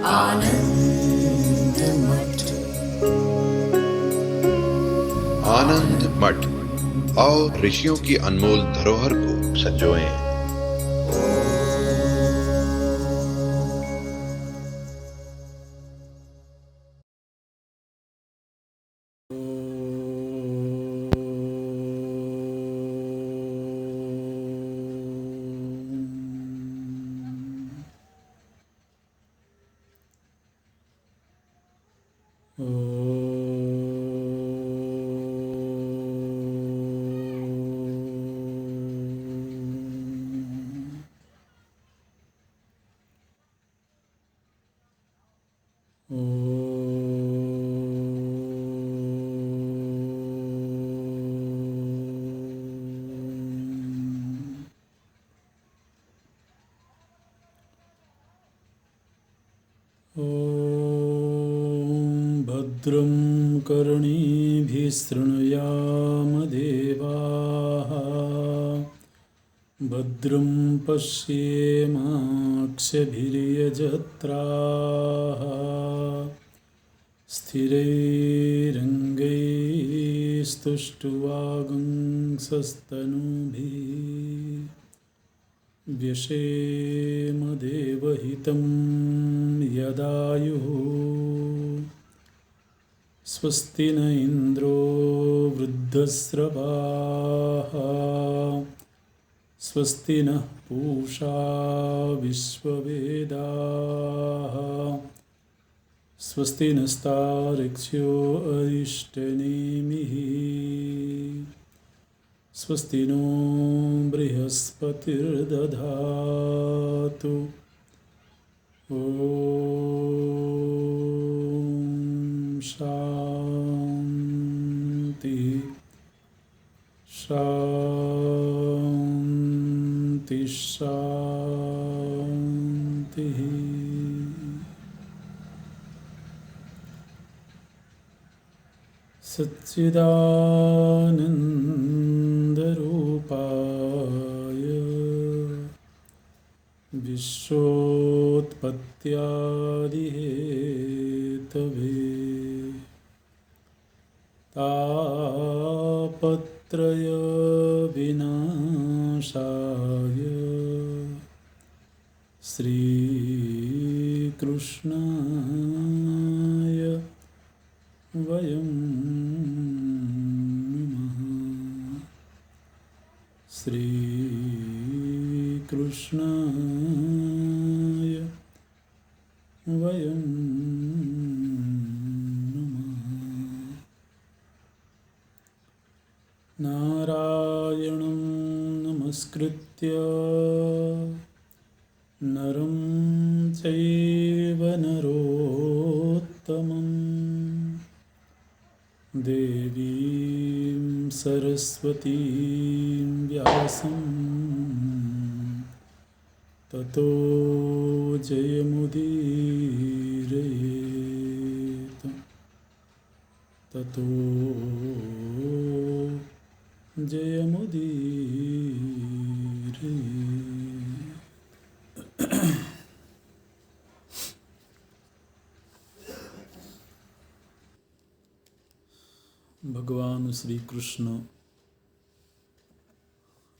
आनंद मठ। आनंद मठ और ऋषियों की अनमोल धरोहर को संजोएं। भद्रं कर्णेभिः शृणुयाम देवाः, भद्रं पश्येमाक्षभिर्यजत्राः, स्थिरैरङ्गैस्तुष्ट्वागुंसस्तनूभिः व्यशेम देवहितं यदायुः। स्वस्ति न इन्द्रो वृद्धस्रवाः, स्वस्ति नः पूषा विश्ववेदाः, स्वस्ति नस्तार्क्ष्यो अरिष्टनेमिः, स्वस्ति नो बृहस्पतिर्दधातु। ॐ शान्ति शान्ति शान्तिः। सच्चिदानन्दरूपाय विश्वोत्पत्त्यादिहेतवे तापत्रयविनाशाय श्रीकृष्णाय वयं नमः। श्रीकृष्णाय वयं नमः। नारायणं नमस्कृत्य नरं चैव नरोत्तमं, देवीं सरस्वतीं व्यासं ततो जयमुदीरयेत्। ततो जयमुदीरयेत्। भगवान श्री कृष्ण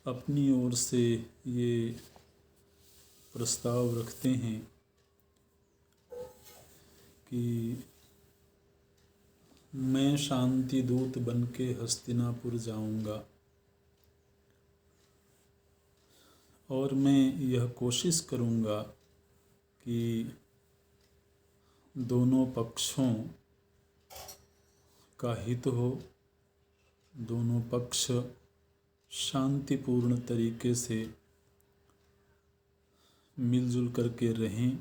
अपनी ओर से ये प्रस्ताव रखते हैं कि मैं शांति दूत बन के हस्तिनापुर जाऊंगा और मैं यह कोशिश करूंगा कि दोनों पक्षों का हित हो, दोनों पक्ष शांतिपूर्ण तरीके से मिलजुल करके रहें।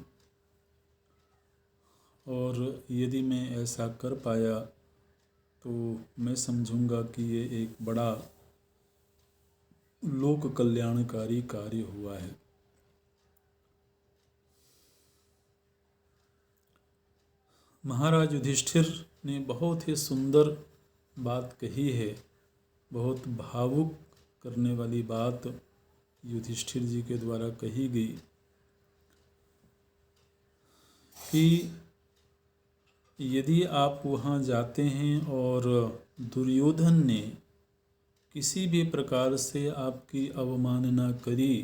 और यदि मैं ऐसा कर पाया तो मैं समझूंगा कि ये एक बड़ा लोक कल्याणकारी कार्य हुआ है। महाराज युधिष्ठिर ने बहुत ही सुंदर बात कही है, बहुत भावुक करने वाली बात युधिष्ठिर जी के द्वारा कही गई कि यदि आप वहाँ जाते हैं और दुर्योधन ने किसी भी प्रकार से आपकी अवमानना करी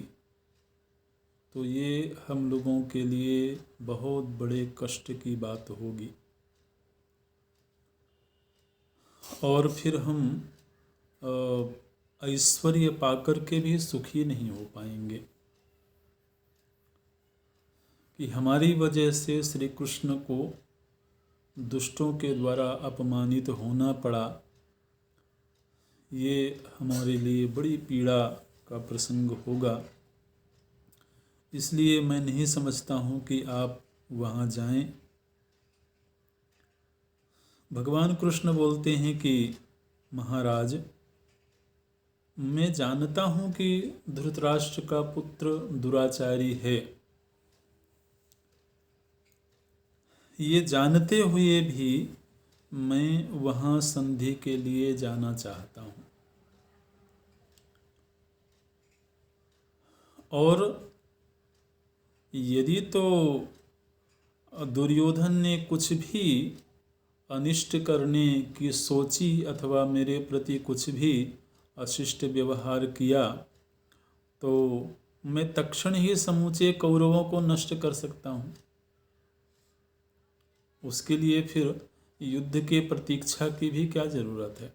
तो ये हम लोगों के लिए बहुत बड़े कष्ट की बात होगी और फिर हम ऐश्वर्य पाकर के भी सुखी नहीं हो पाएंगे कि हमारी वजह से श्री कृष्ण को दुष्टों के द्वारा अपमानित होना पड़ा। ये हमारे लिए बड़ी पीड़ा का प्रसंग होगा। इसलिए मैं नहीं समझता हूँ कि आप वहाँ जाएं। भगवान कृष्ण बोलते हैं कि महाराज, मैं जानता हूँ कि धृतराष्ट्र का पुत्र दुराचारी है। ये जानते हुए भी मैं वहाँ संधि के लिए जाना चाहता हूँ और यदि तो दुर्योधन ने कुछ भी अनिष्ट करने की सोची अथवा मेरे प्रति कुछ भी अशिष्ट व्यवहार किया तो मैं तत्क्षण ही समूचे कौरवों को नष्ट कर सकता हूँ। उसके लिए फिर युद्ध के प्रतीक्षा की भी क्या जरूरत है।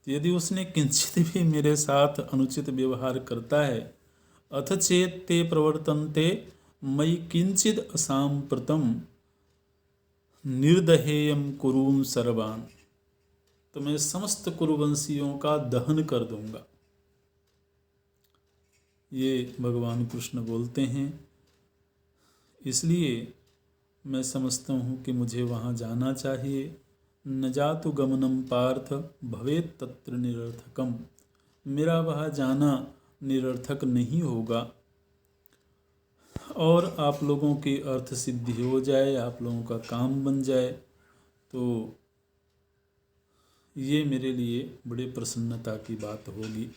यदि उसने किंचित भी मेरे साथ अनुचित व्यवहार करता है, अथ चेत ते प्रवर्तन्ते मयि किंचिद असाम्प्रतम निर्दहेयम कुरुन सर्वान, तो मैं समस्त कुरुवंशियों का दहन कर दूंगा। ये भगवान कृष्ण बोलते हैं। इसलिए मैं समझता हूँ कि मुझे वहाँ जाना चाहिए। न जातु गमनम पार्थ भवेत तत्र निरर्थकम, मेरा वहाँ जाना निरर्थक नहीं होगा और आप लोगों की अर्थ सिद्धि हो जाए, आप लोगों का काम बन जाए तो ये मेरे लिए बड़े प्रसन्नता की बात होगी।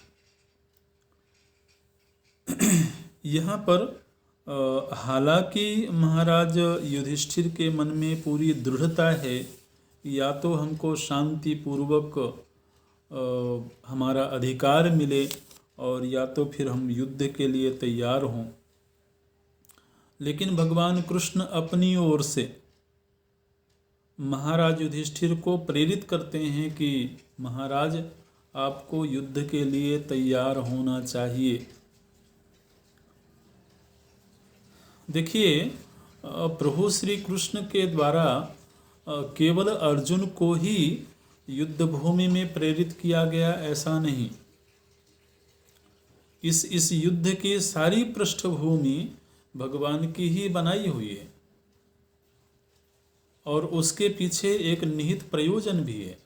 यहाँ पर हालांकि महाराज युधिष्ठिर के मन में पूरी दृढ़ता है, या तो हमको शांति पूर्वक हमारा अधिकार मिले और या तो फिर हम युद्ध के लिए तैयार हों, लेकिन भगवान कृष्ण अपनी ओर से महाराज युधिष्ठिर को प्रेरित करते हैं कि महाराज, आपको युद्ध के लिए तैयार होना चाहिए। देखिए, प्रभु श्री कृष्ण के द्वारा केवल अर्जुन को ही युद्ध भूमि में प्रेरित किया गया ऐसा नहीं। इस युद्ध की सारी पृष्ठभूमि भगवान की ही बनाई हुई है और उसके पीछे एक निहित प्रयोजन भी है,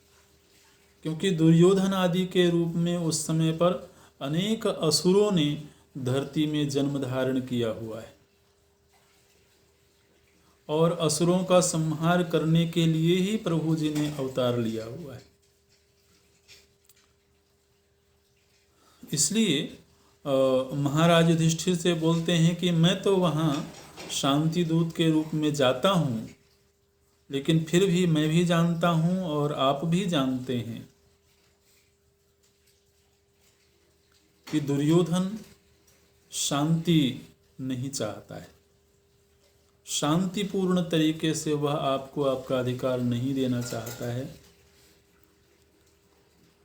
क्योंकि दुर्योधन आदि के रूप में उस समय पर अनेक असुरों ने धरती में जन्म धारण किया हुआ है और असुरों का संहार करने के लिए ही प्रभु जी ने अवतार लिया हुआ है। इसलिए महाराज युधिष्ठिर से बोलते हैं कि मैं तो वहाँ शांति दूत के रूप में जाता हूँ, लेकिन फिर भी मैं भी जानता हूँ और आप भी जानते हैं कि दुर्योधन शांति नहीं चाहता है। शांतिपूर्ण तरीके से वह आपको आपका अधिकार नहीं देना चाहता है,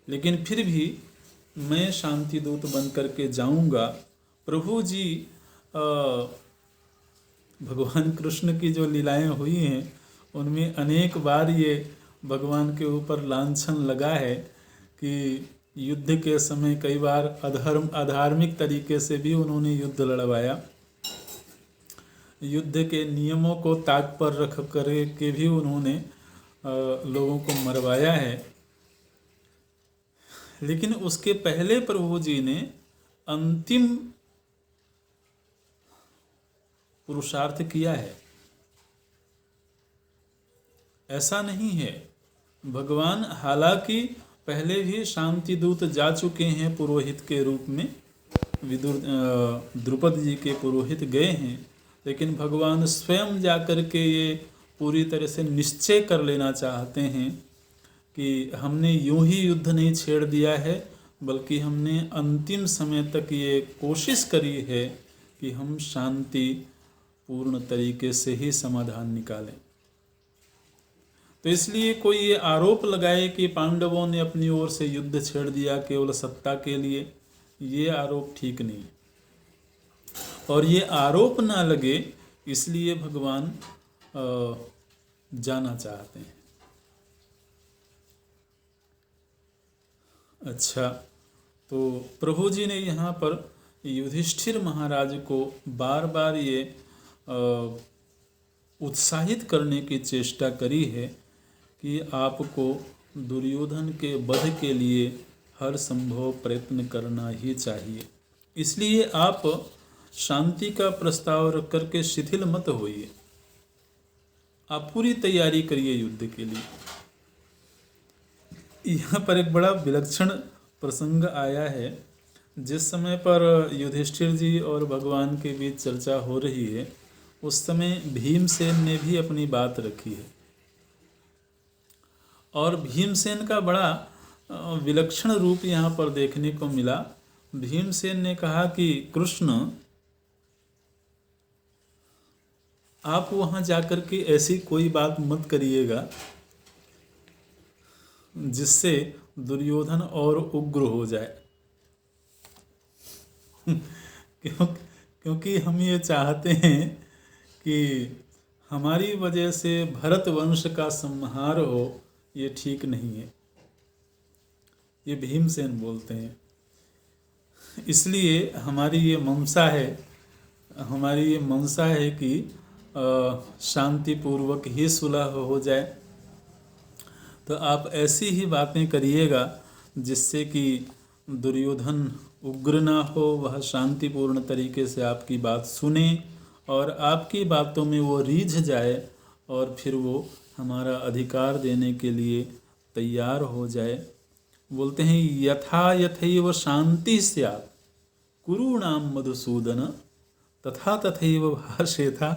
लेकिन फिर भी मैं शांति दूत बन करके जाऊंगा। प्रभु जी भगवान कृष्ण की जो लीलाएं हुई हैं उनमें अनेक बार ये भगवान के ऊपर लांछन लगा है कि युद्ध के समय कई बार अधार्मिक तरीके से भी उन्होंने युद्ध लड़वाया। युद्ध के नियमों को ताक पर रख के भी उन्होंने लोगों को मरवाया है। लेकिन उसके पहले प्रभु जी ने अंतिम पुरुषार्थ किया है। ऐसा नहीं है। भगवान हालांकि पहले भी शांति दूत जा चुके हैं पुरोहित के रूप में, द्रुपद जी के पुरोहित गए हैं, लेकिन भगवान स्वयं जा कर के ये पूरी तरह से निश्चय कर लेना चाहते हैं कि हमने यूं ही युद्ध नहीं छेड़ दिया है, बल्कि हमने अंतिम समय तक ये कोशिश करी है कि हम शांति पूर्ण तरीके से ही समाधान निकालें। तो इसलिए कोई ये आरोप लगाए कि पांडवों ने अपनी ओर से युद्ध छेड़ दिया केवल सत्ता के लिए, ये आरोप ठीक नहीं। और ये आरोप ना लगे इसलिए भगवान जाना चाहते हैं। अच्छा, तो प्रभु जी ने यहाँ पर युधिष्ठिर महाराज को बार बार ये उत्साहित करने की चेष्टा करी है कि आपको दुर्योधन के वध के लिए हर संभव प्रयत्न करना ही चाहिए। इसलिए आप शांति का प्रस्ताव रख करके शिथिल मत होइए, आप पूरी तैयारी करिए युद्ध के लिए। यहाँ पर एक बड़ा विलक्षण प्रसंग आया है। जिस समय पर युधिष्ठिर जी और भगवान के बीच चर्चा हो रही है, उस समय भीमसेन ने भी अपनी बात रखी है। और भीमसेन का बड़ा विलक्षण रूप यहाँ पर देखने को मिला। भीमसेन ने कहा कि कृष्ण, आप वहाँ जाकर के ऐसी कोई बात मत करिएगा जिससे दुर्योधन और उग्र हो जाए। क्योंकि हम ये चाहते हैं कि हमारी वजह से भरत वंश का संहार हो, ये ठीक नहीं है। ये भीमसेन बोलते हैं। इसलिए हमारी ये मंशा है कि शांतिपूर्वक ही सुलह हो जाए। तो आप ऐसी ही बातें करिएगा जिससे कि दुर्योधन उग्र ना हो, वह शांतिपूर्ण तरीके से आपकी बात सुने और आपकी बातों में वो रीझ जाए और फिर वो हमारा अधिकार देने के लिए तैयार हो जाए। बोलते हैं यथा यथैव शांति स्यात् कुरूणाम मधुसूदन तथा तथैव भाषेथा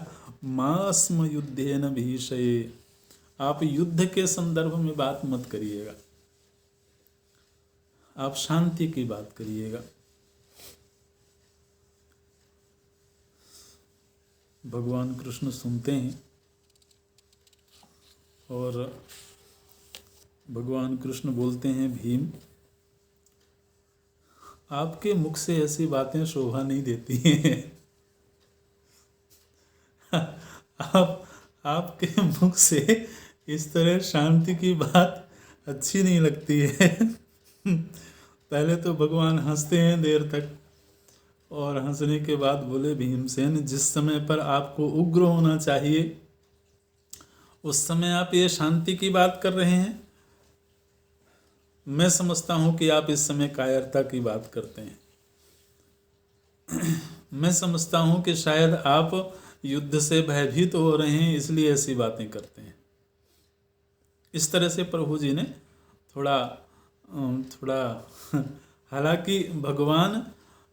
मास्म युद्धेन भीषये। आप युद्ध के संदर्भ में बात मत करिएगा, आप शांति की बात करिएगा। भगवान कृष्ण सुनते हैं और भगवान कृष्ण बोलते हैं, भीम, आपके मुख से ऐसी बातें शोभा नहीं देती हैं। आपके मुख से इस तरह शांति की बात अच्छी नहीं लगती है। पहले तो भगवान हंसते हैं देर तक और हंसने के बाद बोले, भीमसेन, जिस समय पर आपको उग्र होना चाहिए उस समय आप ये शांति की बात कर रहे हैं। मैं समझता हूँ कि आप इस समय कायरता की बात करते हैं। मैं समझता हूँ कि शायद आप युद्ध से भयभीत हो रहे हैं, इसलिए ऐसी बातें करते हैं। इस तरह से प्रभु जी ने थोड़ा हालांकि भगवान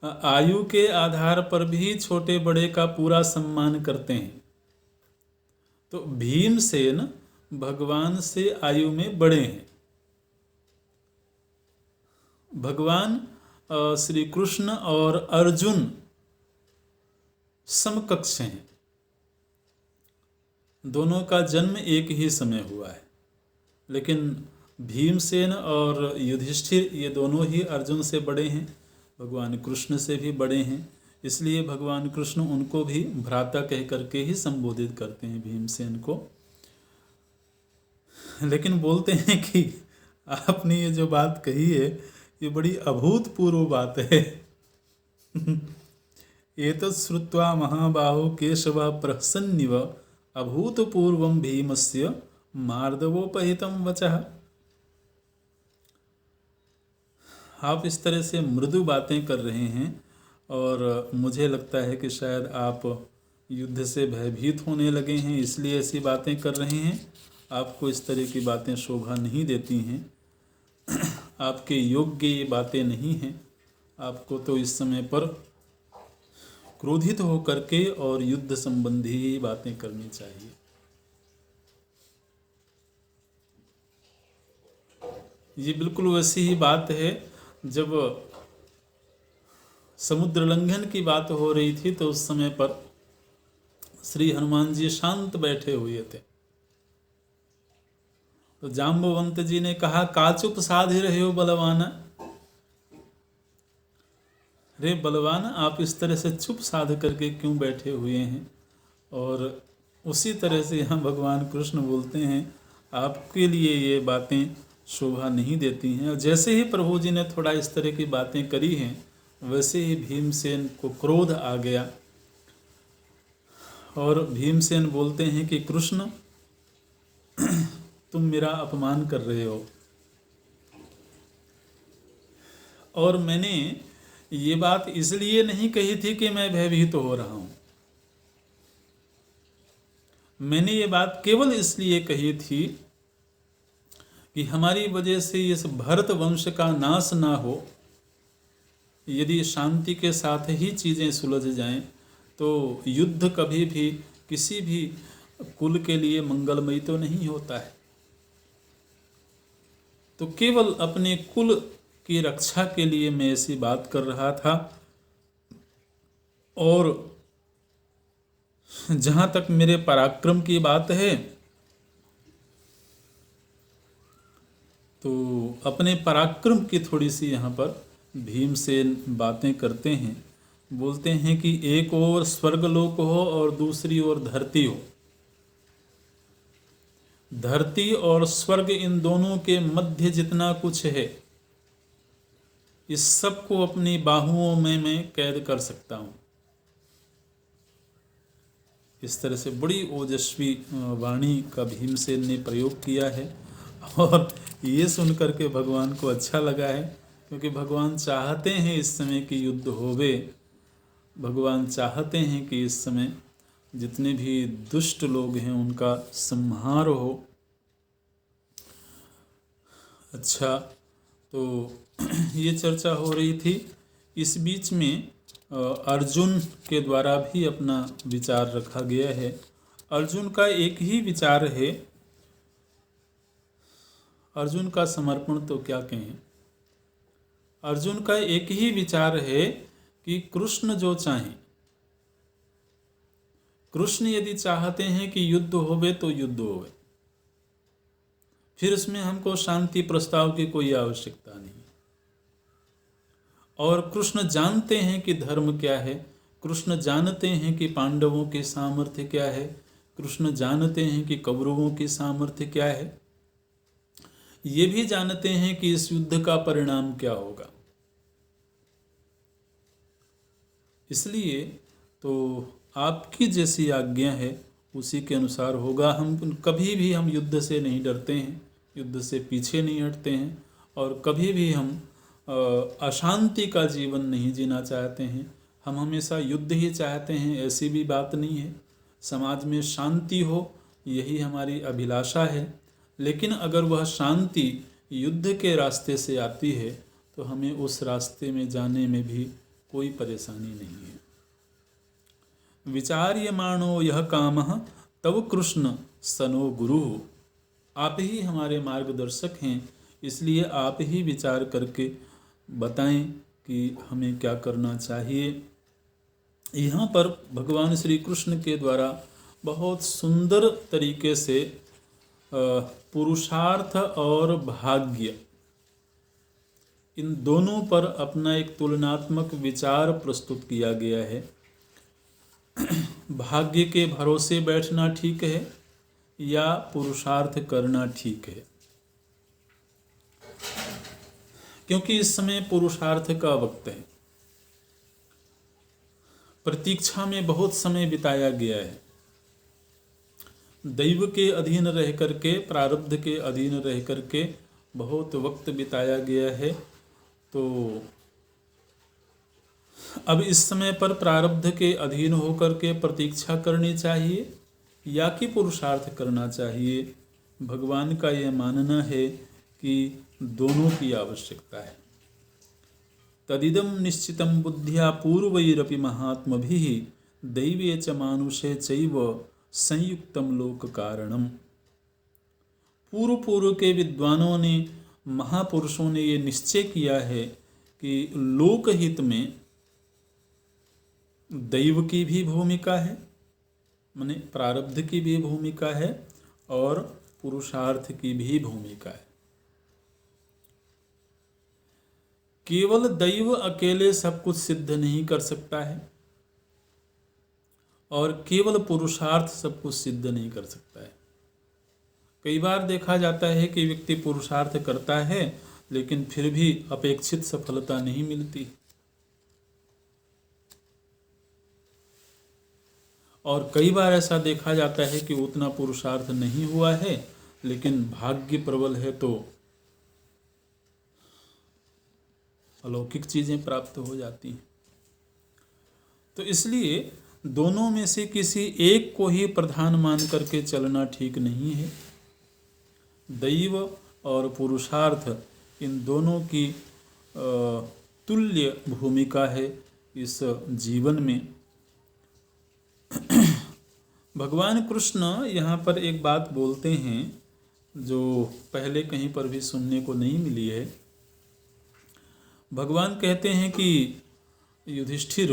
आयु के आधार पर भी छोटे बड़े का पूरा सम्मान करते हैं। तो भीमसेन भगवान से आयु में बड़े हैं। भगवान श्री कृष्ण और अर्जुन समकक्ष हैं। दोनों का जन्म एक ही समय हुआ है, लेकिन भीमसेन और युधिष्ठिर ये दोनों ही अर्जुन से बड़े हैं, भगवान कृष्ण से भी बड़े हैं। इसलिए भगवान कृष्ण उनको भी भ्राता कह करके ही संबोधित करते हैं, भीमसेन को। लेकिन बोलते हैं कि आपने ये जो बात कही है ये बड़ी अभूतपूर्व बात है। एतत् श्रुत्वा महाबाहो केशव प्रहसन्निव अभूतपूर्वं भीमस्य मार्दवोपहितं वचः। आप इस तरह से मृदु बातें कर रहे हैं और मुझे लगता है कि शायद आप युद्ध से भयभीत होने लगे हैं, इसलिए ऐसी बातें कर रहे हैं। आपको इस तरह की बातें शोभा नहीं देती हैं, आपके योग्य ये बातें नहीं हैं। आपको तो इस समय पर क्रोधित होकर के और युद्ध संबंधी ही बातें करनी चाहिए। ये बिल्कुल वैसी ही बात है जब समुद्र लंघन की बात हो रही थी तो उस समय पर श्री हनुमान जी शांत बैठे हुए थे। तो जाम्बवंत जी ने कहा, काचुप साधि रहे हो बलवाना। रे बलवान, आप इस तरह से चुप साध करके क्यों बैठे हुए हैं? और उसी तरह से यहाँ भगवान कृष्ण बोलते हैं, आपके लिए ये बातें शोभा नहीं देती हैं। और जैसे ही प्रभु जी ने थोड़ा इस तरह की बातें करी हैं, वैसे ही भीमसेन को क्रोध आ गया और भीमसेन बोलते हैं कि कृष्ण, तुम मेरा अपमान कर रहे हो और मैंने ये बात इसलिए नहीं कही थी कि मैं भयभीत हो रहा हूं। मैंने ये बात केवल इसलिए कही थी कि हमारी वजह से इस भरत वंश का नाश ना हो। यदि शांति के साथ ही चीज़ें सुलझ जाएं तो युद्ध कभी भी किसी भी कुल के लिए मंगलमयी तो नहीं होता है। तो केवल अपने कुल की रक्षा के लिए मैं ऐसी बात कर रहा था। और जहाँ तक मेरे पराक्रम की बात है तो अपने पराक्रम की थोड़ी सी यहाँ पर भीमसेन बातें करते हैं। बोलते हैं कि एक ओर स्वर्गलोक हो और दूसरी ओर धरती हो। धरती और स्वर्ग, इन दोनों के मध्य जितना कुछ है, इस सब को अपनी बाहुओं में मैं कैद कर सकता हूँ। इस तरह से बड़ी ओजस्वी वाणी का भीमसेन ने प्रयोग किया है। और ये सुनकर के भगवान को अच्छा लगा है, क्योंकि भगवान चाहते हैं इस समय कि युद्ध होवे। भगवान चाहते हैं कि इस समय जितने भी दुष्ट लोग हैं उनका संहार हो। अच्छा, तो ये चर्चा हो रही थी। इस बीच में अर्जुन के द्वारा भी अपना विचार रखा गया है। अर्जुन का एक ही विचार है। अर्जुन का समर्पण तो क्या कहें। अर्जुन का एक ही विचार है कि कृष्ण जो चाहें, कृष्ण यदि चाहते हैं कि युद्ध होवे तो युद्ध होवे, फिर उसमें हमको शांति प्रस्ताव की कोई आवश्यकता नहीं। और कृष्ण जानते हैं कि धर्म क्या है, कृष्ण जानते हैं कि पांडवों के सामर्थ्य क्या है, कृष्ण जानते हैं कि कौरवों की सामर्थ्य क्या है, ये भी जानते हैं कि इस युद्ध का परिणाम क्या होगा। इसलिए तो आपकी जैसी आज्ञा है उसी के अनुसार होगा। हम कभी भी हम युद्ध से नहीं डरते हैं, युद्ध से पीछे नहीं हटते हैं, और कभी भी हम अशांति का जीवन नहीं जीना चाहते हैं। हम हमेशा युद्ध ही चाहते हैं, ऐसी भी बात नहीं है। समाज में शांति हो, यही हमारी अभिलाषा है। लेकिन अगर वह शांति युद्ध के रास्ते से आती है तो हमें उस रास्ते में जाने में भी कोई परेशानी नहीं है। विचार्यमाणो यह कामः तव कृष्ण सनो गुरु। आप ही हमारे मार्गदर्शक हैं, इसलिए आप ही विचार करके बताएं कि हमें क्या करना चाहिए। यहाँ पर भगवान श्री कृष्ण के द्वारा बहुत सुंदर तरीके से पुरुषार्थ और भाग्य, इन दोनों पर अपना एक तुलनात्मक विचार प्रस्तुत किया गया है। भाग्य के भरोसे बैठना ठीक है या पुरुषार्थ करना ठीक है, क्योंकि इस समय पुरुषार्थ का वक्त है। प्रतीक्षा में बहुत समय बिताया गया है। दैव के अधीन रह करके, प्रारब्ध के अधीन रह करके बहुत वक्त बिताया गया है। तो अब इस समय पर प्रारब्ध के अधीन होकर के प्रतीक्षा करनी चाहिए या कि पुरुषार्थ करना चाहिए। भगवान का यह मानना है कि दोनों की आवश्यकता है। तदिदं निश्चितं बुद्ध्या पूर्वैरपि महात्मभिः दैवे च मानुषे चैव संयुक्तम लोक कारणम। पूर्व पूर्व के विद्वानों ने, महापुरुषों ने ये निश्चय किया है कि लोकहित में दैव की भी भूमिका है, माने प्रारब्ध की भी भूमिका है और पुरुषार्थ की भी भूमिका है। केवल दैव अकेले सब कुछ सिद्ध नहीं कर सकता है और केवल पुरुषार्थ सब कुछ सिद्ध नहीं कर सकता है। कई बार देखा जाता है कि व्यक्ति पुरुषार्थ करता है लेकिन फिर भी अपेक्षित सफलता नहीं मिलती, और कई बार ऐसा देखा जाता है कि उतना पुरुषार्थ नहीं हुआ है लेकिन भाग्य प्रबल है तो अलौकिक चीजें प्राप्त हो जाती हैं। तो इसलिए दोनों में से किसी एक को ही प्रधान मान करके चलना ठीक नहीं है। दैव और पुरुषार्थ, इन दोनों की तुल्य भूमिका है इस जीवन में। भगवान कृष्ण यहाँ पर एक बात बोलते हैं जो पहले कहीं पर भी सुनने को नहीं मिली है। भगवान कहते हैं कि युधिष्ठिर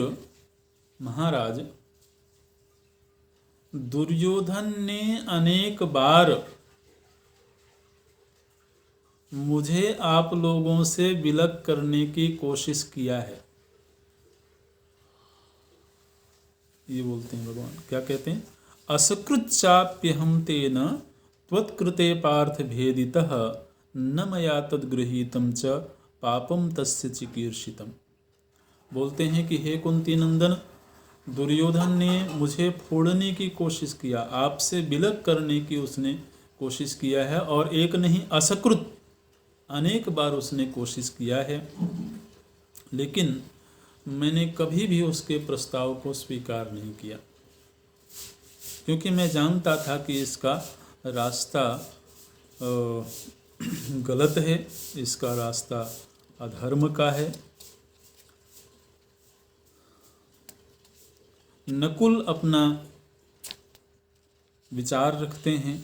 महाराज, दुर्योधन ने अनेक बार मुझे आप लोगों से विलग करने की कोशिश किया है। ये बोलते हैं भगवान, क्या कहते हैं? असकृत चाप्यहं तेन त्वत्कृते पार्थ भेदितः न मया तद्गृहीतं च पापम तस्य चिकीर्षितम। बोलते हैं कि हे कुंती नंदन, दुर्योधन ने मुझे फोड़ने की कोशिश किया, आपसे विलग करने की उसने कोशिश किया है, और एक नहीं असकृत अनेक बार उसने कोशिश किया है, लेकिन मैंने कभी भी उसके प्रस्ताव को स्वीकार नहीं किया, क्योंकि मैं जानता था कि इसका रास्ता गलत है, इसका रास्ता अधर्म का है। नकुल अपना विचार रखते हैं।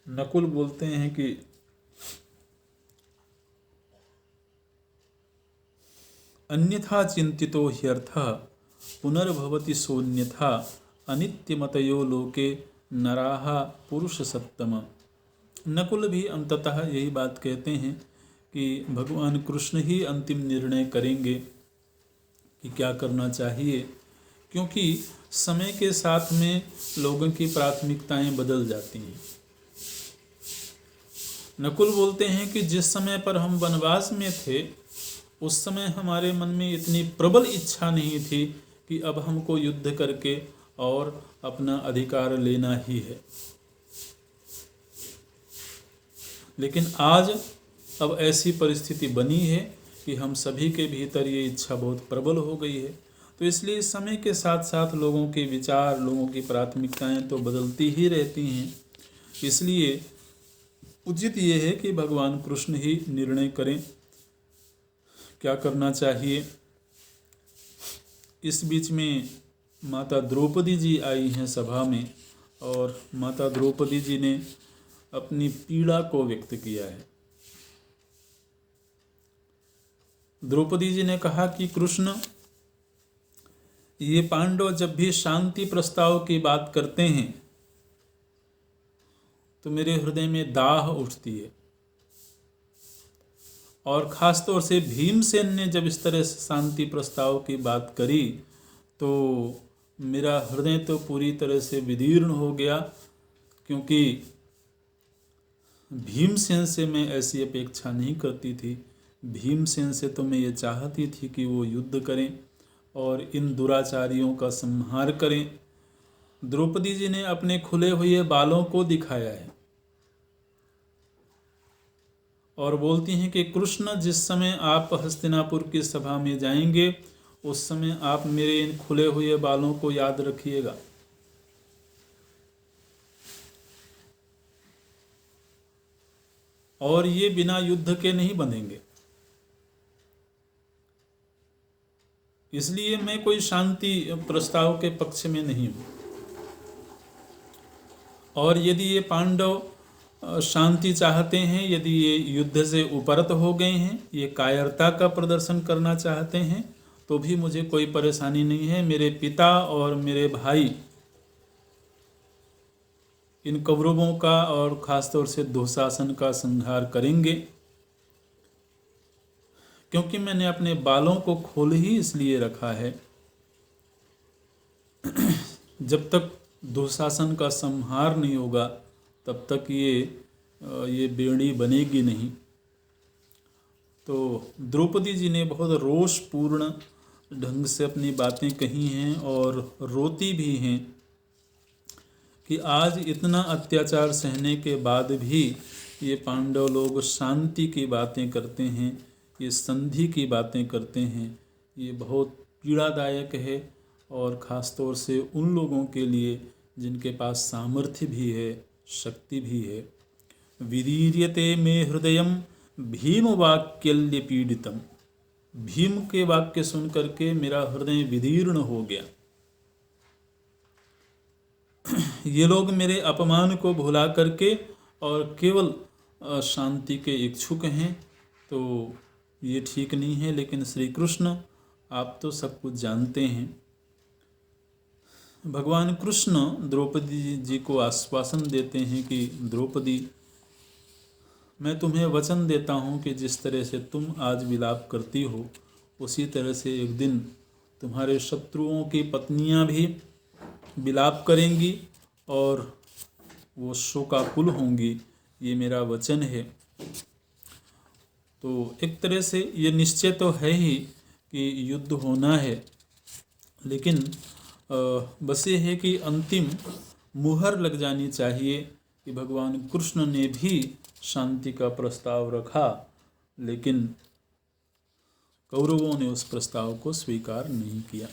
नकुल बोलते हैं कि अन्यथा चिंतितो ह्यर्थः पुनर्भवति सोऽन्यथा अनित्यमतयो लोके नराः पुरुष सत्तम। नकुल भी अंततः यही बात कहते हैं कि भगवान कृष्ण ही अंतिम निर्णय करेंगे कि क्या करना चाहिए, क्योंकि समय के साथ में लोगों की प्राथमिकताएं बदल जाती हैं। नकुल बोलते हैं कि जिस समय पर हम वनवास में थे उस समय हमारे मन में इतनी प्रबल इच्छा नहीं थी कि अब हमको युद्ध करके और अपना अधिकार लेना ही है, लेकिन आज अब ऐसी परिस्थिति बनी है कि हम सभी के भीतर ये इच्छा बहुत प्रबल हो गई है। तो इसलिए समय के साथ साथ लोगों के विचार, लोगों की प्राथमिकताएं तो बदलती ही रहती हैं। इसलिए उचित ये है कि भगवान कृष्ण ही निर्णय करें क्या करना चाहिए। इस बीच में माता द्रौपदी जी आई हैं सभा में, और माता द्रौपदी जी ने अपनी पीड़ा को व्यक्त किया है। द्रौपदी जी ने कहा कि कृष्ण, ये पांडव जब भी शांति प्रस्ताव की बात करते हैं तो मेरे हृदय में दाह उठती है, और खासतौर से भीमसेन ने जब इस तरह से शांति प्रस्ताव की बात करी तो मेरा हृदय तो पूरी तरह से विदीर्ण हो गया, क्योंकि भीमसेन से मैं ऐसी अपेक्षा नहीं करती थी। भीमसेन से तो मैं ये चाहती थी कि वो युद्ध करें और इन दुराचारियों का संहार करें। द्रौपदी जी ने अपने खुले हुए बालों को दिखाया है और बोलती हैं कि कृष्ण, जिस समय आप हस्तिनापुर की सभा में जाएंगे उस समय आप मेरे इन खुले हुए बालों को याद रखिएगा। और ये बिना युद्ध के नहीं बंधेंगे। इसलिए मैं कोई शांति प्रस्ताव के पक्ष में नहीं हूँ। और यदि ये पांडव शांति चाहते हैं, यदि ये युद्ध से उपरत हो गए हैं, ये कायरता का प्रदर्शन करना चाहते हैं, तो भी मुझे कोई परेशानी नहीं है। मेरे पिता और मेरे भाई इन कौरवों का और ख़ासतौर से दुशासन का संहार करेंगे, क्योंकि मैंने अपने बालों को खोल ही इसलिए रखा है जब तक दुशासन का संहार नहीं होगा तब तक ये बेड़ी बनेगी नहीं। तो द्रौपदी जी ने बहुत रोषपूर्ण ढंग से अपनी बातें कही हैं और रोती भी हैं कि आज इतना अत्याचार सहने के बाद भी ये पांडव लोग शांति की बातें करते हैं, ये संधि की बातें करते हैं। ये बहुत पीड़ादायक है, और ख़ास तौर से उन लोगों के लिए जिनके पास सामर्थ्य भी है, शक्ति भी है। विदीर्यते मे हृदयम भीम वाक्यल्य पीड़ितम। भीम के वाक्य सुन करके मेरा हृदय विदीर्ण हो गया। ये लोग मेरे अपमान को भुला करके और केवल शांति के इच्छुक हैं, तो ये ठीक नहीं है। लेकिन श्री कृष्ण, आप तो सब कुछ जानते हैं। भगवान कृष्ण द्रौपदी जी को आश्वासन देते हैं कि द्रौपदी, मैं तुम्हें वचन देता हूँ कि जिस तरह से तुम आज विलाप करती हो, उसी तरह से एक दिन तुम्हारे शत्रुओं की पत्नियाँ भी विलाप करेंगी और वो शोकाकुल होंगी। ये मेरा वचन है। तो एक तरह से ये निश्चय तो है ही कि युद्ध होना है, लेकिन बस ये है कि अंतिम मुहर लग जानी चाहिए कि भगवान कृष्ण ने भी शांति का प्रस्ताव रखा, लेकिन कौरवों ने उस प्रस्ताव को स्वीकार नहीं किया।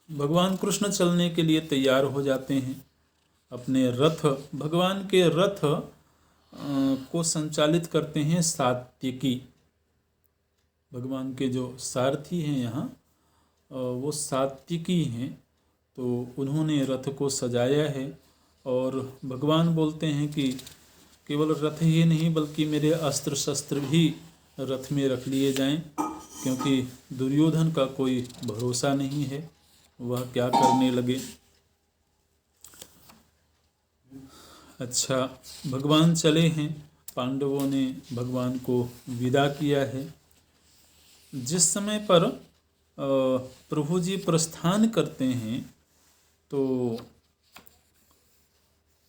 भगवान कृष्ण चलने के लिए तैयार हो जाते हैं। अपने रथ, भगवान के रथ को संचालित करते हैं सात्यकी। भगवान के जो सारथी हैं यहाँ, वो सात्यकी हैं। तो उन्होंने रथ को सजाया है और भगवान बोलते हैं कि केवल रथ ही नहीं बल्कि मेरे अस्त्र शस्त्र भी रथ में रख लिए जाएं, क्योंकि दुर्योधन का कोई भरोसा नहीं है, वह क्या करने लगे। अच्छा, भगवान चले हैं, पांडवों ने भगवान को विदा किया है। जिस समय पर प्रभु जी प्रस्थान करते हैं तो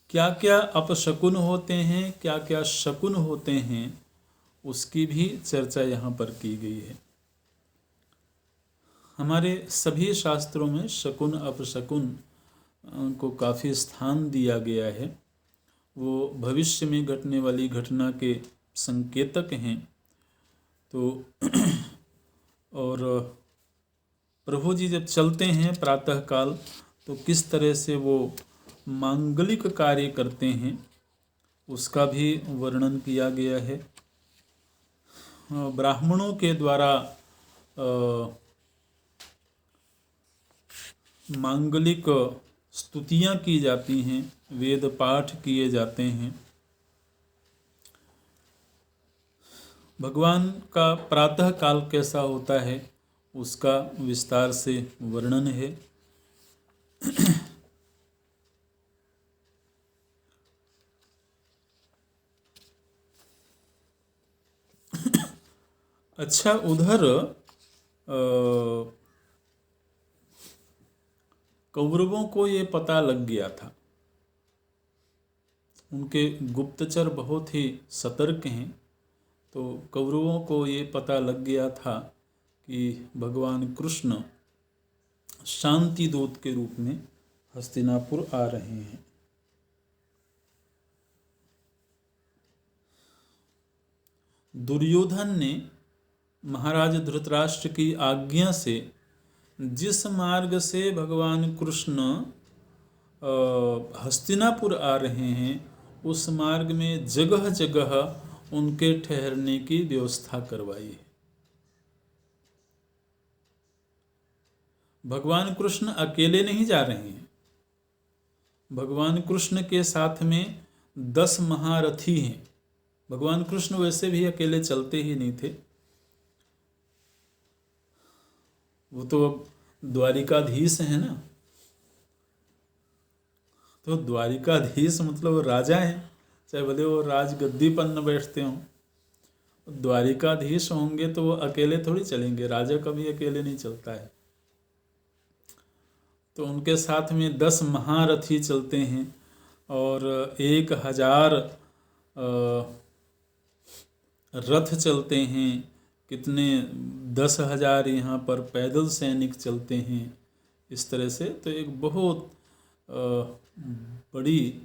क्या क्या अपशकुन होते हैं, क्या क्या शकुन होते हैं, उसकी भी चर्चा यहाँ पर की गई है। हमारे सभी शास्त्रों में शकुन अपशकुन को काफ़ी स्थान दिया गया है। वो भविष्य में घटने वाली घटना के संकेतक हैं। तो और प्रभु जी जब चलते हैं प्रातःकाल, तो किस तरह से वो मांगलिक कार्य करते हैं उसका भी वर्णन किया गया है। ब्राह्मणों के द्वारा मांगलिक स्तुतियाँ की जाती हैं, वेद पाठ किए जाते हैं। भगवान का प्रातः काल कैसा होता है उसका विस्तार से वर्णन है। अच्छा, उधर कौरवों को ये पता लग गया था। उनके गुप्तचर बहुत ही सतर्क हैं। तो कौरवों को ये पता लग गया था कि भगवान कृष्ण शांति दूत के रूप में हस्तिनापुर आ रहे हैं। दुर्योधन ने महाराज धृतराष्ट्र की आज्ञा से जिस मार्ग से भगवान कृष्ण हस्तिनापुर आ रहे हैं, उस मार्ग में जगह जगह उनके ठहरने की व्यवस्था करवाई है। भगवान कृष्ण अकेले नहीं जा रहे हैं। भगवान कृष्ण के साथ में 10 महारथी हैं। भगवान कृष्ण वैसे भी अकेले चलते ही नहीं थे, वो तो अब द्वारिकाधीश है ना। तो द्वारिकाधीश मतलब राजा हैं, चाहे भले वो राजगद्दी पर न बैठते हों। द्वारिकाधीश होंगे तो वो अकेले थोड़ी चलेंगे, राजा कभी अकेले नहीं चलता है। तो उनके साथ में 10 महारथी चलते हैं और 1000 रथ चलते हैं। कितने 10,000 यहाँ पर पैदल सैनिक चलते हैं। इस तरह से तो एक बहुत बड़ी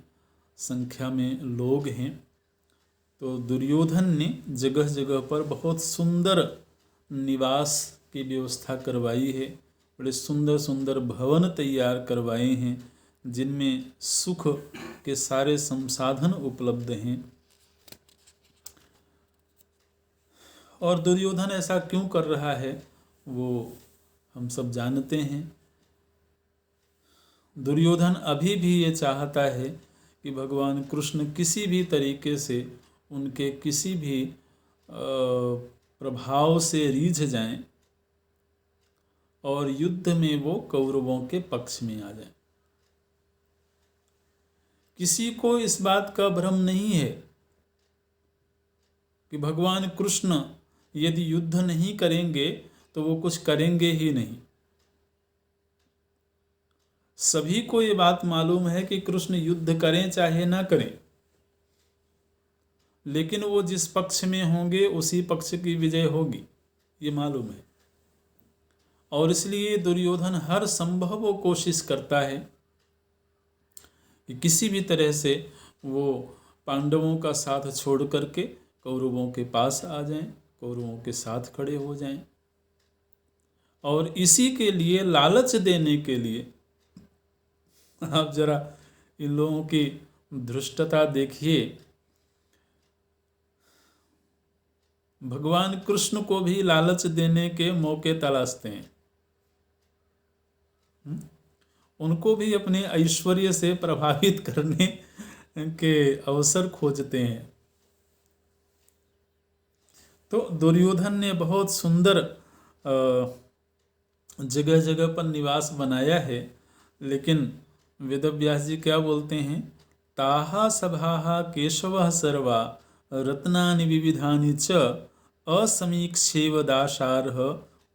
संख्या में लोग हैं। तो दुर्योधन ने जगह जगह पर बहुत सुंदर निवास की व्यवस्था करवाई है। बड़े सुंदर सुंदर भवन तैयार करवाए हैं जिनमें सुख के सारे संसाधन उपलब्ध हैं। और दुर्योधन ऐसा क्यों कर रहा है वो हम सब जानते हैं। दुर्योधन अभी भी ये चाहता है कि भगवान कृष्ण किसी भी तरीके से उनके किसी भी प्रभाव से रीझ जाएं और युद्ध में वो कौरवों के पक्ष में आ जाएं। किसी को इस बात का भ्रम नहीं है कि भगवान कृष्ण यदि युद्ध नहीं करेंगे तो वो कुछ करेंगे ही नहीं। सभी को ये बात मालूम है कि कृष्ण युद्ध करें चाहे ना करें, लेकिन वो जिस पक्ष में होंगे उसी पक्ष की विजय होगी, ये मालूम है। और इसलिए दुर्योधन हर संभव वो कोशिश करता है कि किसी भी तरह से वो पांडवों का साथ छोड़ करके कौरवों के पास आ जाएं, कौरवों के साथ खड़े हो जाएं। और इसी के लिए, लालच देने के लिए, आप जरा इन लोगों की धृष्टता देखिए। भगवान कृष्ण को भी लालच देने के मौके तलाशते हैं। उनको भी अपने ऐश्वर्य से प्रभावित करने के अवसर खोजते हैं। तो दुर्योधन ने बहुत सुंदर जगह जगह पर निवास बनाया है, लेकिन वेदव्यास जी क्या बोलते हैं, ताहा सभाहा केशवः सर्वा रत्नानि विविधानि च असमीक्षेव दाशार्ह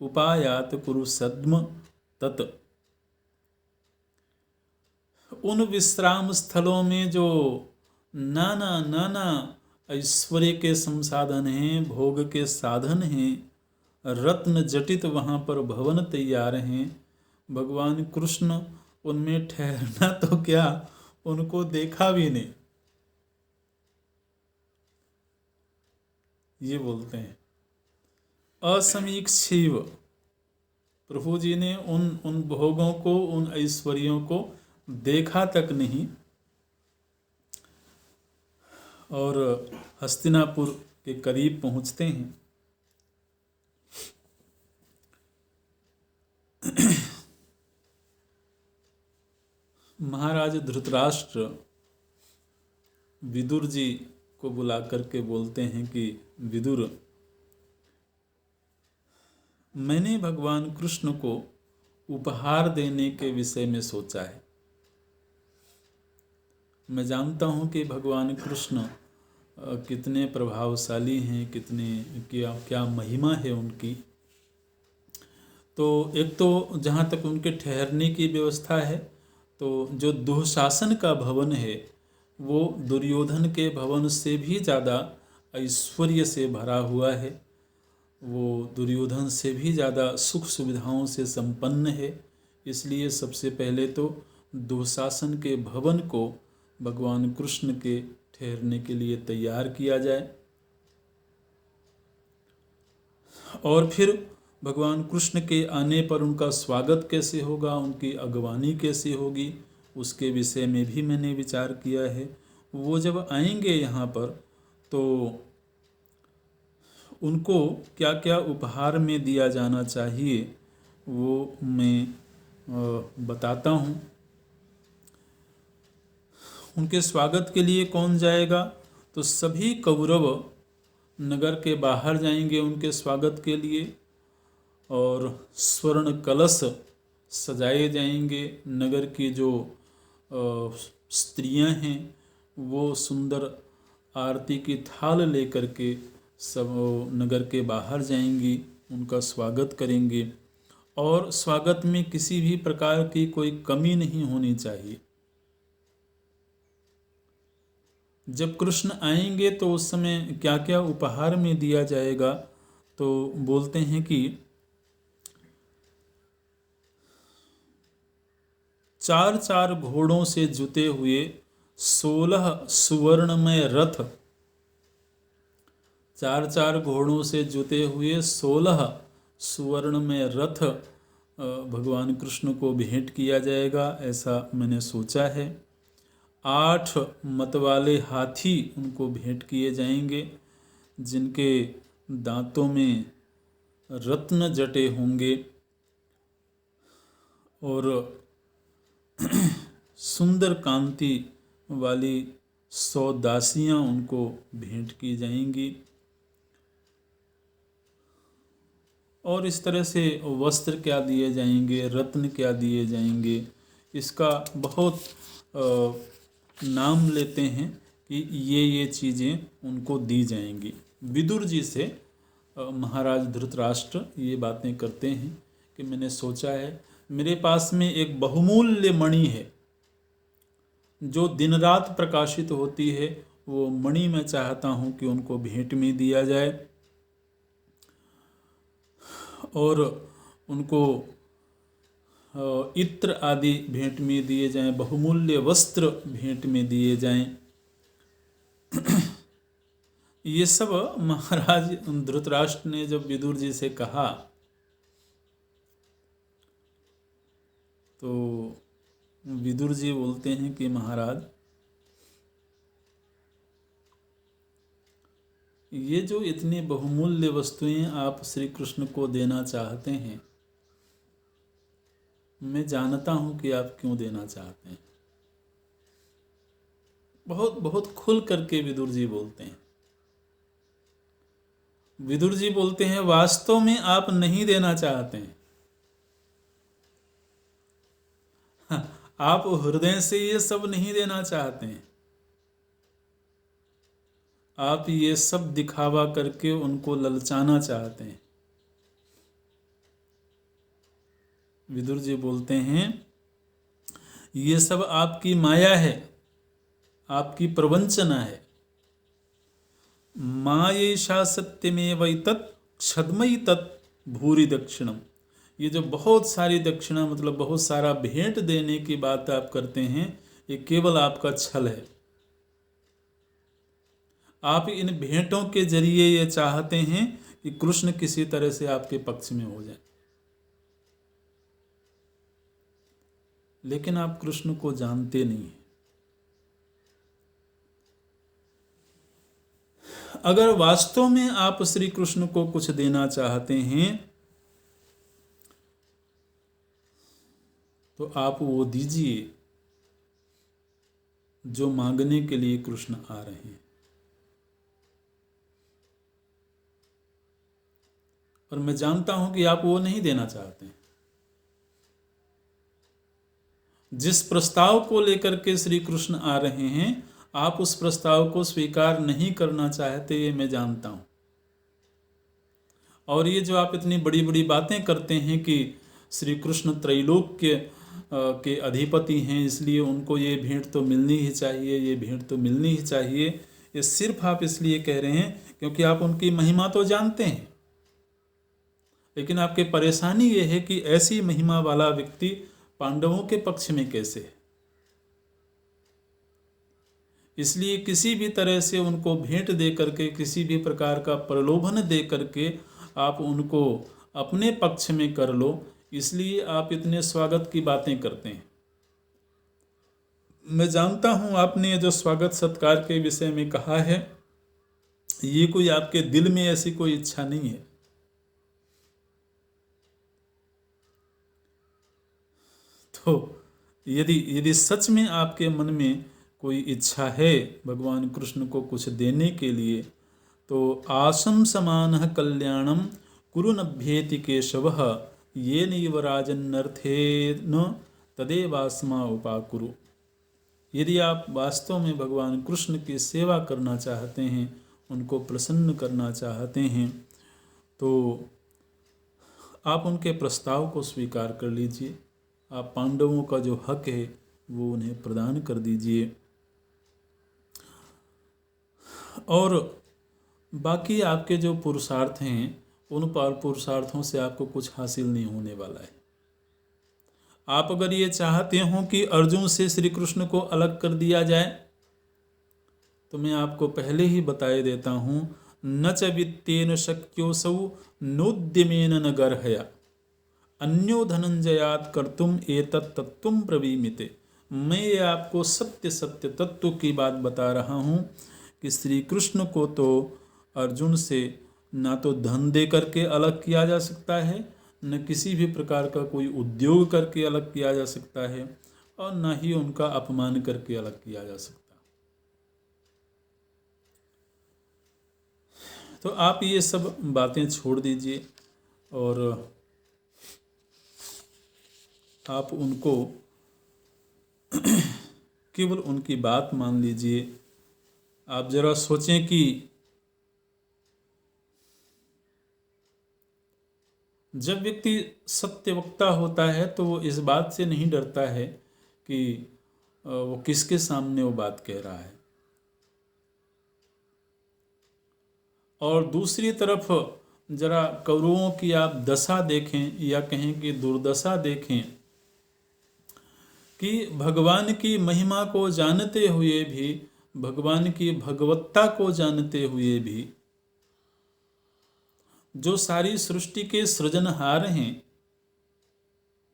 उपायात कुरु सद्म तत्। उन विश्राम स्थलों में जो नाना नाना ऐश्वर्य के संसाधन हैं, भोग के साधन हैं, रत्न जटित वहाँ पर भवन तैयार हैं, भगवान कृष्ण उनमें ठहरना तो क्या, उनको देखा भी नहीं, ये बोलते हैं। असमीक्षेव, प्रभु जी ने उन भोगों को, उन ऐश्वर्यों को देखा तक नहीं। और हस्तिनापुर के करीब पहुंचते हैं। महाराज धृतराष्ट्र विदुर जी को बुला करके बोलते हैं कि विदुर, मैंने भगवान कृष्ण को उपहार देने के विषय में सोचा है। मैं जानता हूँ कि भगवान कृष्ण कितने प्रभावशाली हैं, क्या महिमा है उनकी। तो एक तो जहाँ तक उनके ठहरने की व्यवस्था है, तो जो दुःशासन का भवन है वो दुर्योधन के भवन से भी ज़्यादा ऐश्वर्य से भरा हुआ है। वो दुर्योधन से भी ज़्यादा सुख सुविधाओं से संपन्न है। इसलिए सबसे पहले तो दुःशासन के भवन को भगवान कृष्ण के ठहरने के लिए तैयार किया जाए, और फिर भगवान कृष्ण के आने पर उनका स्वागत कैसे होगा, उनकी अगवानी कैसे होगी, उसके विषय में भी मैंने विचार किया है। वो जब आएंगे यहाँ पर तो उनको क्या क्या उपहार में दिया जाना चाहिए वो मैं बताता हूँ। उनके स्वागत के लिए कौन जाएगा? तो सभी कौरव नगर के बाहर जाएंगे उनके स्वागत के लिए, और स्वर्ण कलश सजाए जाएंगे। नगर की जो स्त्रियां हैं वो सुंदर आरती की थाल लेकर के सब नगर के बाहर जाएंगी, उनका स्वागत करेंगे। और स्वागत में किसी भी प्रकार की कोई कमी नहीं होनी चाहिए। जब कृष्ण आएंगे तो उस समय क्या क्या उपहार में दिया जाएगा? तो बोलते हैं कि 4 घोड़ों से जुते हुए 16 सुवर्णमय रथ, 4 घोड़ों से जुते हुए 16 सुवर्णमय रथ भगवान कृष्ण को भेंट किया जाएगा, ऐसा मैंने सोचा है। 8 मतवाले हाथी उनको भेंट किए जाएंगे, जिनके दांतों में रत्न जटे होंगे, और सुंदर कांति वाली 100 दासियां उनको भेंट की जाएंगी। और इस तरह से वस्त्र क्या दिए जाएंगे, रत्न क्या दिए जाएंगे, इसका बहुत नाम लेते हैं कि ये चीज़ें उनको दी जाएंगी। विदुर जी से महाराज धृतराष्ट्र ये बातें करते हैं कि मैंने सोचा है, मेरे पास में एक बहुमूल्य मणि है जो दिन रात प्रकाशित होती है, वो मणि मैं चाहता हूँ कि उनको भेंट में दिया जाए, और उनको इत्र आदि भेंट में दिए जाएं, बहुमूल्य वस्त्र भेंट में दिए जाएं। ये सब महाराज धृतराष्ट्र ने जब विदुर जी से कहा तो विदुर जी बोलते हैं कि महाराज, ये जो इतनी बहुमूल्य वस्तुएं आप श्री कृष्ण को देना चाहते हैं, मैं जानता हूं कि आप क्यों देना चाहते हैं। बहुत बहुत खुल करके विदुर जी बोलते हैं। विदुर जी बोलते हैं, वास्तव में आप नहीं देना चाहते हैं, आप हृदय से ये सब नहीं देना चाहते हैं, आप ये सब दिखावा करके उनको ललचाना चाहते हैं। विदुर जी बोलते हैं, ये सब आपकी माया है, आपकी प्रवंचना है। मायेषा सत्यमेवैतत् छद्मयि तत् भूरि दक्षिणम। ये जो बहुत सारी दक्षिणा मतलब बहुत सारा भेंट देने की बात आप करते हैं, ये केवल आपका छल है। आप इन भेंटों के जरिए ये चाहते हैं कि कृष्ण किसी तरह से आपके पक्ष में हो जाए, लेकिन आप कृष्ण को जानते नहीं हैं। अगर वास्तव में आप श्री कृष्ण को कुछ देना चाहते हैं तो आप वो दीजिए जो मांगने के लिए कृष्ण आ रहे हैं। और मैं जानता हूं कि आप वो नहीं देना चाहते हैं। जिस प्रस्ताव को लेकर के श्री कृष्ण आ रहे हैं, आप उस प्रस्ताव को स्वीकार नहीं करना चाहते, ये मैं जानता हूं। और ये जो आप इतनी बड़ी बड़ी बातें करते हैं कि श्री कृष्ण त्रैलोक्य के अधिपति हैं, इसलिए उनको ये भेंट तो मिलनी ही चाहिए, ये भेंट तो मिलनी ही चाहिए, ये सिर्फ आप इसलिए कह रहे हैं क्योंकि आप उनकी महिमा तो जानते हैं। लेकिन आपकी परेशानी ये है कि ऐसी महिमा वाला व्यक्ति पांडवों के पक्ष में कैसे है। इसलिए किसी भी तरह से उनको भेंट दे करके, किसी भी प्रकार का प्रलोभन दे करके आप उनको अपने पक्ष में कर लो, इसलिए आप इतने स्वागत की बातें करते हैं। मैं जानता हूं आपने जो स्वागत सत्कार के विषय में कहा है, ये कोई आपके दिल में ऐसी कोई इच्छा नहीं है। तो यदि यदि सच में आपके मन में कोई इच्छा है भगवान कृष्ण को कुछ देने के लिए, तो आशं समानः कल्याणम कुरुनभ्येति केशवः येनैव राजन्नर्थेन तदेवास्मा उपाकुरु। यदि आप वास्तव में भगवान कृष्ण की सेवा करना चाहते हैं, उनको प्रसन्न करना चाहते हैं, तो आप उनके प्रस्ताव को स्वीकार कर लीजिए। आप पांडवों का जो हक है वो उन्हें प्रदान कर दीजिए, और बाकी आपके जो पुरुषार्थ हैं उन पुरुषार्थों से आपको कुछ हासिल नहीं होने वाला है। आप अगर ये चाहते हो कि अर्जुन से श्री कृष्ण को अलग कर दिया जाए, तो मैं आपको पहले ही बताए देता हूँ, न च वित्तेन शक्योऽसौ नोद्यमेन न गर्हया अन्यो धनंजयात् कर्तुम एतत् तत्त्वं ब्रवीमिते। मैं ये आपको सत्य सत्य तत्व की बात बता रहा हूँ कि श्री कृष्ण को तो अर्जुन से ना तो धन दे करके अलग किया जा सकता है, न किसी भी प्रकार का कोई उद्योग करके अलग किया जा सकता है, और न ही उनका अपमान करके अलग किया जा सकता। तो आप ये सब बातें छोड़ दीजिए और आप उनको केवल उनकी बात मान लीजिए। आप जरा सोचें कि जब व्यक्ति सत्यवक्ता होता है तो वो इस बात से नहीं डरता है कि वो किसके सामने वो बात कह रहा है। और दूसरी तरफ जरा कौरवों की आप दशा देखें, या कहें कि दुर्दशा देखें, कि भगवान की महिमा को जानते हुए भी, भगवान की भगवत्ता को जानते हुए भी, जो सारी सृष्टि के सृजनहार हैं,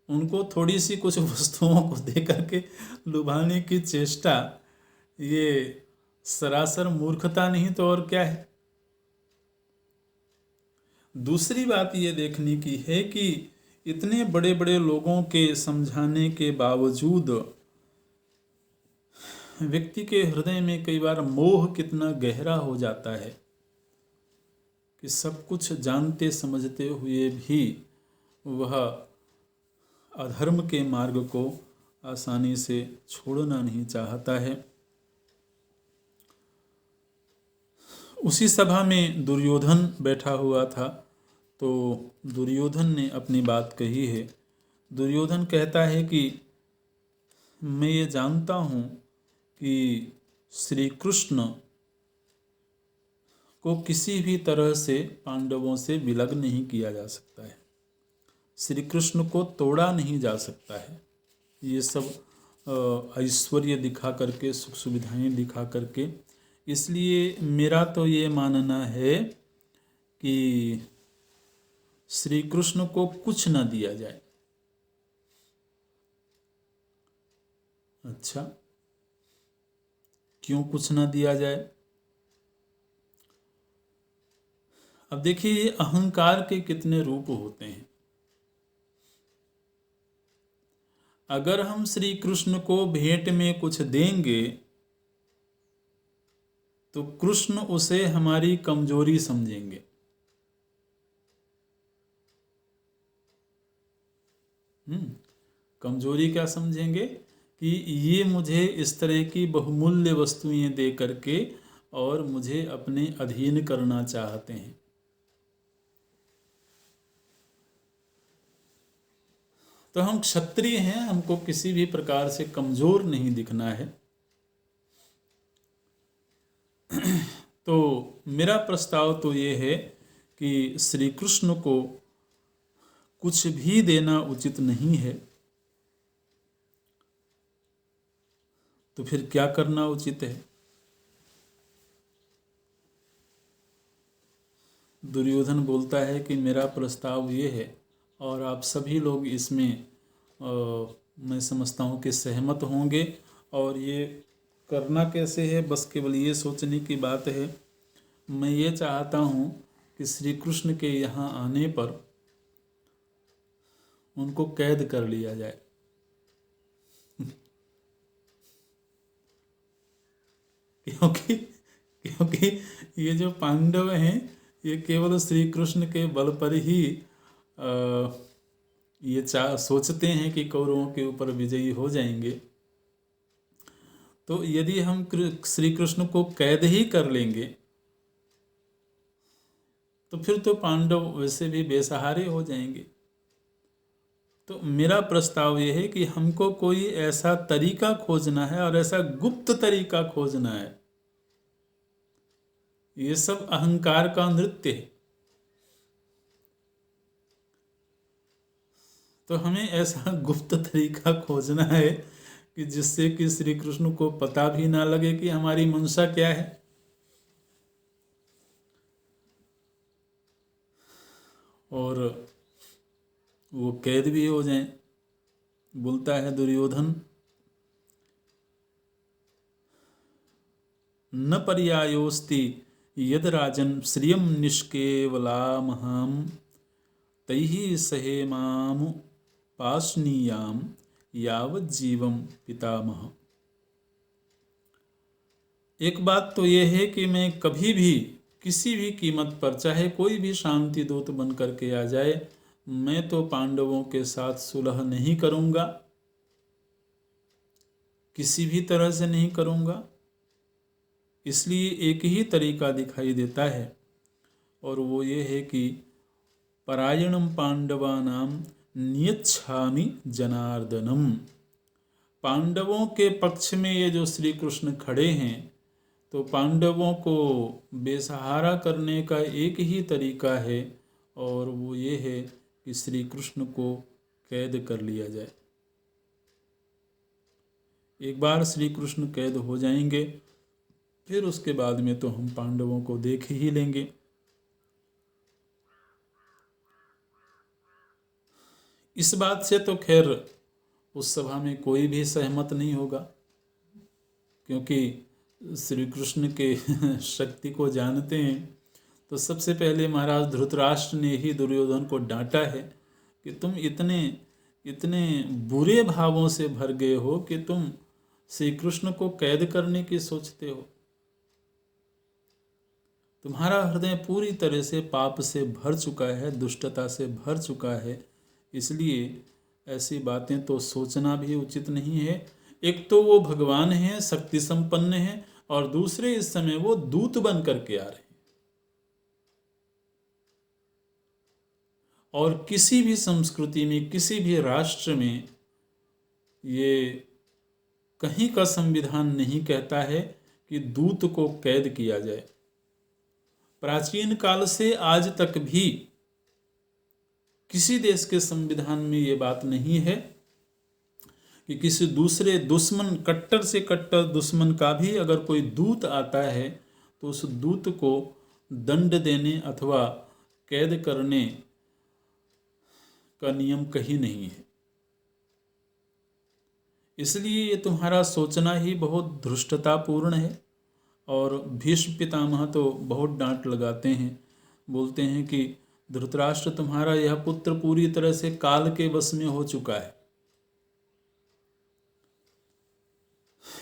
उनको थोड़ी सी कुछ वस्तुओं को दे करके लुभाने की चेष्टा, ये सरासर मूर्खता नहीं तो और क्या है। दूसरी बात ये देखने की है कि इतने बड़े बड़े लोगों के समझाने के बावजूद व्यक्ति के हृदय में कई बार मोह कितना गहरा हो जाता है कि सब कुछ जानते समझते हुए भी वह अधर्म के मार्ग को आसानी से छोड़ना नहीं चाहता है। उसी सभा में दुर्योधन बैठा हुआ था, तो दुर्योधन ने अपनी बात कही है। दुर्योधन कहता है कि मैं ये जानता हूँ कि श्री कृष्ण को किसी भी तरह से पांडवों से विलग नहीं किया जा सकता है, श्री कृष्ण को तोड़ा नहीं जा सकता है। ये सब ऐश्वर्य दिखा करके, सुख सुविधाएं दिखा करके। इसलिए मेरा तो ये मानना है कि श्री कृष्ण को कुछ न दिया जाए। अच्छा, क्यों कुछ न दिया जाए? अब देखिए, ये अहंकार के कितने रूप होते हैं। अगर हम श्री कृष्ण को भेंट में कुछ देंगे तो कृष्ण उसे हमारी कमजोरी समझेंगे। कमजोरी क्या समझेंगे? कि ये मुझे इस तरह की बहुमूल्य वस्तुएं दे करके और मुझे अपने अधीन करना चाहते हैं। तो हम क्षत्रिय हैं, हमको किसी भी प्रकार से कमजोर नहीं दिखना है। तो मेरा प्रस्ताव तो ये है कि श्री कृष्ण को कुछ भी देना उचित नहीं है। तो फिर क्या करना उचित है? दुर्योधन बोलता है कि मेरा प्रस्ताव ये है, और आप सभी लोग इसमें मैं समझता हूँ कि सहमत होंगे। और ये करना कैसे है, बस केवल ये सोचने की बात है। मैं ये चाहता हूँ कि श्री कृष्ण के यहाँ आने पर उनको कैद कर लिया जाए। क्योंकि क्योंकि ये जो पांडव हैं ये केवल श्री कृष्ण के बल पर ही ये सोचते हैं कि कौरवों के ऊपर विजयी हो जाएंगे। तो यदि हम श्री कृष्ण को कैद ही कर लेंगे तो फिर तो पांडव वैसे भी बेसहारे हो जाएंगे। तो मेरा प्रस्ताव ये है कि हमको कोई ऐसा तरीका खोजना है और ऐसा गुप्त तरीका खोजना है। ये सब अहंकार का नृत्य है। तो हमें ऐसा गुप्त तरीका खोजना है कि जिससे कि श्री कृष्ण को पता भी ना लगे कि हमारी मंशा क्या है, और वो कैद भी हो जाए। बोलता है दुर्योधन, न पर्यायोस्ति यद राजन श्रियम निष्केवलामहम तैहि सहेमाम पाशनीयाम यावत जीवम पितामह। एक बात तो यह है कि मैं कभी भी किसी भी कीमत पर, चाहे कोई भी शांति दूत बन करके आ जाए, मैं तो पांडवों के साथ सुलह नहीं करूंगा, किसी भी तरह से नहीं करूंगा। इसलिए एक ही तरीका दिखाई देता है और वो ये है कि परायणम पांडवानाम नियच्छामि जनार्दनम। पांडवों के पक्ष में ये जो श्री कृष्ण खड़े हैं, तो पांडवों को बेसहारा करने का एक ही तरीका है और वो ये है कि श्री कृष्ण को कैद कर लिया जाए। एक बार श्री कृष्ण कैद हो जाएंगे फिर उसके बाद में तो हम पांडवों को देख ही लेंगे। इस बात से तो खैर उस सभा में कोई भी सहमत नहीं होगा, क्योंकि श्री कृष्ण के शक्ति को जानते हैं। तो सबसे पहले महाराज धृतराष्ट्र ने ही दुर्योधन को डांटा है कि तुम इतने इतने बुरे भावों से भर गए हो कि तुम श्री कृष्ण को कैद करने की सोचते हो। तुम्हारा हृदय पूरी तरह से पाप से भर चुका है, दुष्टता से भर चुका है, इसलिए ऐसी बातें तो सोचना भी उचित नहीं है। एक तो वो भगवान हैं, शक्ति संपन्न हैं, और दूसरे इस समय वो दूत बन करके आ रहे हैं। और किसी भी संस्कृति में, किसी भी राष्ट्र में ये कहीं का संविधान नहीं कहता है कि दूत को कैद किया जाए। प्राचीन काल से आज तक भी किसी देश के संविधान में ये बात नहीं है कि किसी दूसरे दुश्मन, कट्टर से कट्टर दुश्मन का भी अगर कोई दूत आता है तो उस दूत को दंड देने अथवा कैद करने का नियम कहीं नहीं है। इसलिए ये तुम्हारा सोचना ही बहुत धृष्टतापूर्ण है। और भीष्म पितामह तो बहुत डांट लगाते हैं, बोलते हैं कि धृतराष्ट्र, तुम्हारा यह पुत्र पूरी तरह से काल के वश में हो चुका है,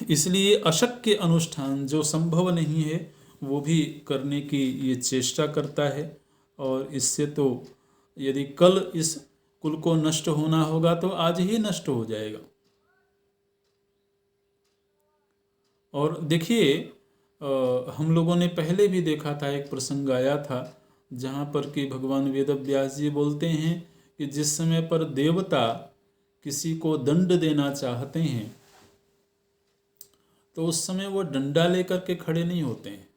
इसलिए अशक्य अनुष्ठान जो संभव नहीं है वो भी करने की ये चेष्टा करता है। और इससे तो यदि कल इस कुल को नष्ट होना होगा तो आज ही नष्ट हो जाएगा। और देखिए, हम लोगों ने पहले भी देखा था, एक प्रसंग आया था जहाँ पर कि भगवान वेदव्यास जी बोलते हैं कि जिस समय पर देवता किसी को दंड देना चाहते हैं तो उस समय वो डंडा लेकर के खड़े नहीं होते हैं।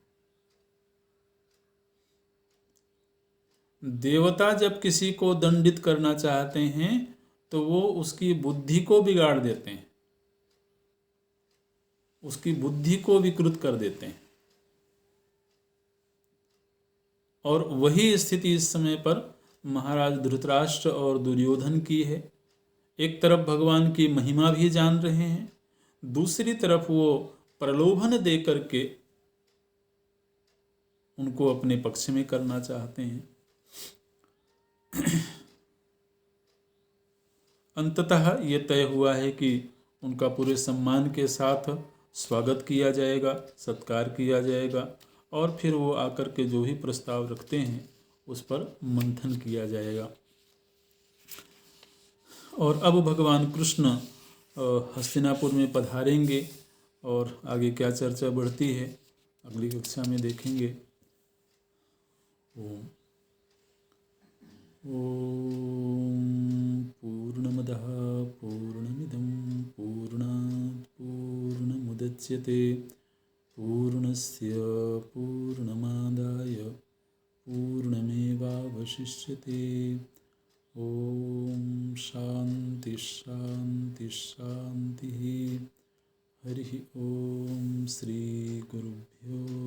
देवता जब किसी को दंडित करना चाहते हैं तो वो उसकी बुद्धि को बिगाड़ देते हैं, उसकी बुद्धि को विकृत कर देते हैं। और वही स्थिति इस समय पर महाराज धृतराष्ट्र और दुर्योधन की है। एक तरफ भगवान की महिमा भी जान रहे हैं, दूसरी तरफ वो प्रलोभन दे करके उनको अपने पक्ष में करना चाहते हैं। अंततः ये तय हुआ है कि उनका पूरे सम्मान के साथ स्वागत किया जाएगा, सत्कार किया जाएगा और फिर वो आकर के जो भी प्रस्ताव रखते हैं उस पर मंथन किया जाएगा। और अब भगवान कृष्ण हस्तिनापुर में पधारेंगे और आगे क्या चर्चा बढ़ती है अगली कक्षा में देखेंगे। ओम पूर्णमदः पूर्णमिदं पूर्णात् पूर्णमुदच्यते पूर्णस्य पूर्णमादाय पूर्णमेवावशिष्यते। ओम शांति शांति शांति। हरि ओम। श्री गुरुभ्यो